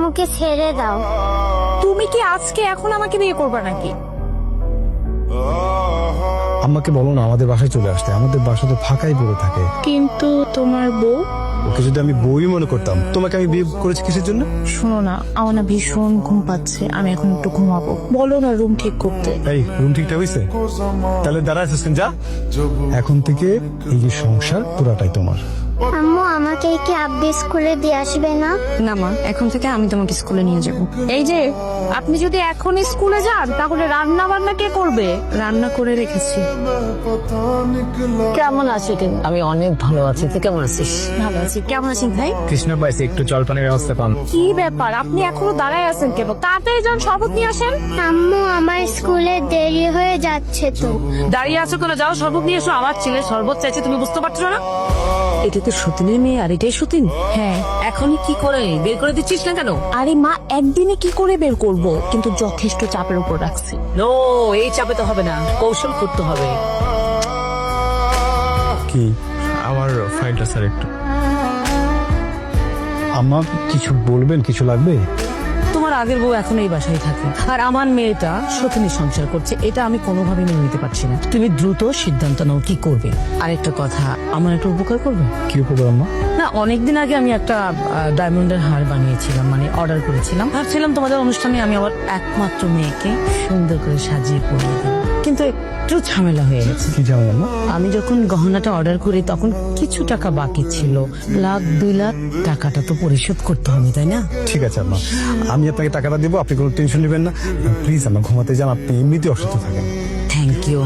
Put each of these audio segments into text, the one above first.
আম্মুকে ছেড়ে দাও। তুমি কি আজকে এখন আমাকে বিয়ে করবে নাকি? আম্মাকে বলো না আমাদের বাসায় চলে আসতে, আমাদের বাসা তো ফাঁকাই পড়ে থাকে। কিন্তু তোমার বউ। ওকে যদি আমি বই মনে করতাম, তোমাকে আমি বিয়ে করেছি কিসের জন্য? শোনো না, আমার না ভীষণ ঘুম পাচ্ছে, আমি এখন একটু ঘুমাবো। বলো না রুম ঠিক করতে। এই রুম ঠিকঠাক হয়েছে? তাহলে দাঁড়া আছিস যা। এখন থেকে এই যে সংসার পুরাটাই তোমার। আম্মু আমাকে কি আব্বু স্কুলে দিয়ে আসবে না? না মা, এখন থেকে আমি তোমাকে স্কুলে নিয়ে যাব। এই যে আপনি যদি এখন স্কুলে যান তাহলে রান্না বান্না কে করবে? রান্না করে রেখেছি। কেমন আছো তুমি? আমি অনেক ভালো আছি, তুই কেমন আছিস? ভালো আছি। কেমন আছেন ভাই? কৃষ্ণ পাইছে, একটু জলপানের ব্যবস্থা পান। কি ব্যাপার, আপনি এখনো দাঁড়ায় আছেন কেন? তাড়াতাড়ি যান, শরবত নিয়ে আসেন। আম্মু আমার স্কুলে দেরি হয়ে যাচ্ছে তো। দাঁড়িয়ে আছো কেন? যাও শরবত নিয়ে এসো। আমার ছেলে শরবত চাইছে, তুমি বুঝতে পারছো না? এটা তো সতীনের মেয়ে, আর এটাই সতীন। হ্যাঁ। এখনই কি করে বের করে দিচ্ছিস না কেন? আরে মা, একদিনে কি করে বের করব? কিন্তু যথেষ্ট চাপের উপর রাখছি। নো, এই চাপে তো হবে না, কৌশল করতে হবে। কি আমার ফাইলটা স্যার একটু। আম্মা কিছু বলবেন? কিছু লাগবে? তোমার আগের বউ এখন এই বাসায় থাকে, আর আমার মেয়েটা সতীনের সংসার করছে, এটা আমি কোনোভাবেই মেনে নিতে পারছি না। তুমি দ্রুত সিদ্ধান্ত নাও কি করবে। আরেকটা কথা, আমার একটা উপকার করবে? কি উপকার আম্মা? না, অনেকদিন আগে আমি একটা ডায়মন্ডের হার বানিয়েছিলাম, মানে অর্ডার করেছিলাম। ভাবছিলাম তোমাদের অনুষ্ঠানে আমি আমার একমাত্র মেয়েকে সুন্দর করে সাজিয়ে পরিয়ে দেব, কিন্তু একটু ঝামেলা হয়ে গেছে। কি জানেন আম্মা? আমি যখন গহনাটা অর্ডার করি তখন কিছু টাকা বাকি ছিল, 1,00,000-2,00,000 টাকাটা তো পরিশোধ করতে হবে, তাই না? ঠিক আছে আম্মা, আমি আপনাকে টাকাটা দিব, আপনি কোনো টেনশন নেবেন না। প্লিজ আম্মা ঘুমাতে যান, আপনি এমনিতে অসুস্থ থাকেন। Thank you.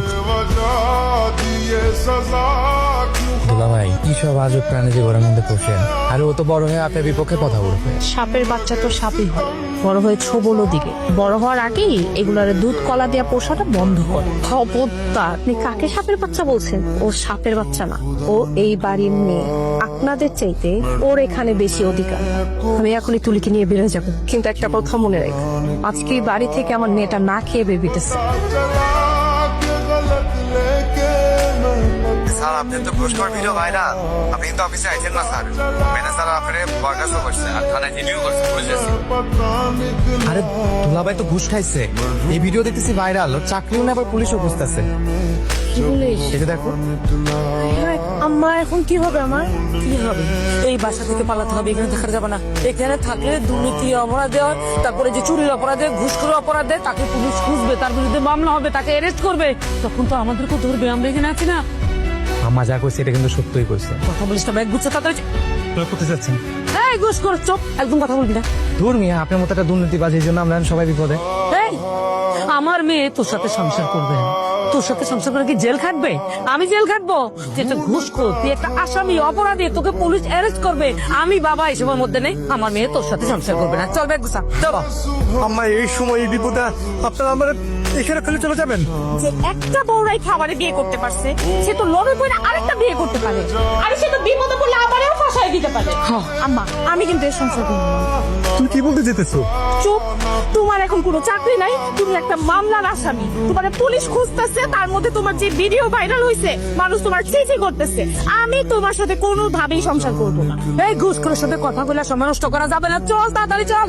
দুলা ভাই কি সব আজব প্রাণী যে ঘরের মধ্যে পোষেন, আর ও তো বড় হয়ে আপনার বিপক্ষে কথা বলবে। সাপের বাচ্চা তো সাপই হয়, বড় হয়ে ছোবলো দিকে। বড় হওয়ার আগেই এগুলার দুধ কলা দেওয়া পোষাটা বন্ধ করে। খবরদার। আপনি কাকে সাপের বাচ্চা বলছেন? ও সাপের বাচ্চা না, ও এই বাড়ির মেয়ে। আপনাদের চাইতে ওর এখানে বেশি অধিকার। আমি এখনই তুলিকে নিয়ে বেরোয় যাবো, কিন্তু একটা কথা মনে রাখ, আজকে এই বাড়ি থেকে আমার মেয়েটা না খেয়ে বেবিতেছে। স্যার আপনি তো ঘুষখোর ভিডিও ভাইরাল, আপনি কিন্তু অফিসে আইছেন না স্যার। ম্যানেজার আপনারে বরখাস্ত করছে আর থানায় জিডিও করছে, পুলিশ এসে। আরে দুলা ভাই তো ঘুষ খাইছে, এই ভিডিও দেখতেছি ভাইরাল, ওর চাকরিও না আবার পুলিশও বুঝতেছে। কি বলিস? এটা দেখো। আম্মা এখন কি হবে আমার? কি হবে? এই বাসা থেকে পালাতে হবে, এখানে থাকা যাবে না। এখানে থাকলে দুর্নীতি অপরাধে হয়, তারপরে যে চুরির অপরাধে, ঘুষখোর অপরাধে তাকে পুলিশ খুঁজবে, তার বিরুদ্ধে মামলা হবে, তাকে অ্যারেস্ট করবে, তখন তো আমাদেরকেও ধরবে। আমরা এখানে আছি না। আম্মা যা কইছে এটা কিন্তু সত্যই কইছে। কথা বলিস না, ব্যাগ গুচ্ছে তাড়াতাড়ি। আপনারা কোথায় যাচ্ছেন? এই ঘুষখোর, চুপ, একদম কথা বলবি না। দূর মিয়া, আপনার মতো একটা দুর্নীতিবাজের জন্য আমরা সবাই বিপদে। এই, আমার মেয়ে তোর সাথে সংসার করবে না। তোর সাথে সংসার করে কি জেল খাটবে? আমি জেল খাটবো? তুই একটা ঘুষখোর, তুই একটা আসামি, অপরাধী, তোকে পুলিশ অ্যারেস্ট করবে। আমি বাবা এসবের মধ্যে নেই, আমার মেয়ে তোর সাথে সংসার করবে না। চল ব্যাগ গুছা, চল। আম্মা এই সময় এই বিপদে আপনারা আমার এখানে ফেলে চলে যাবেন? যে একটা বউরাই খাবারে বিয়ে করতে পারছে, সে তো লোভে পড়ে আরেকটা বিয়ে করতে পারে, আর সে তো বিপদে পড়লে আবারও ফাঁসাই দিতে পারে। আম্মা, আমি কিন্তু এর সংসার করব না। তুমি কি বলতে যেতেছো? চুপ। তোমার এখন কোনো চাকরি নাই, তুমি একটা মামলার আসামি। তোমার পুলিশ খুঁজতেছে, তার মধ্যে তোমার যে ভিডিও ভাইরাল হয়েছে, মানুষ তোমার চিঠি করতেছে। আমি তোমার সাথে কোনোভাবেই সংসার করব না। এই ঘুষখোরের সাথে কথা বলে সময় নষ্ট করা যাবে না। চল তাড়াতাড়ি চল।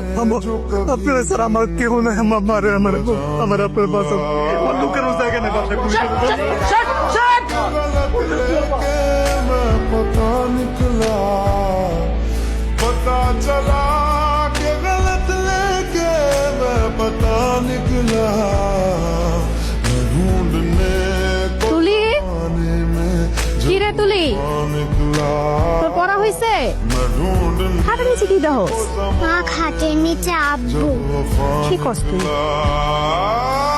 আপনারা স্যার আমার কেউ না, আমার আপনার বাসা আমার লোকের জায়গা নেই বাসা। पता निकला, पता चला कि गलत लेके मैं पता निकला, मैं ढूंढने को তুলি, पाने में কি রে তুলি? निकला, তোর পড়া হয়েছে? मैं ढूंढने হাতে নিচে কি দাও? মা খাটের নিচে আব্বু। কি করছ তুই? को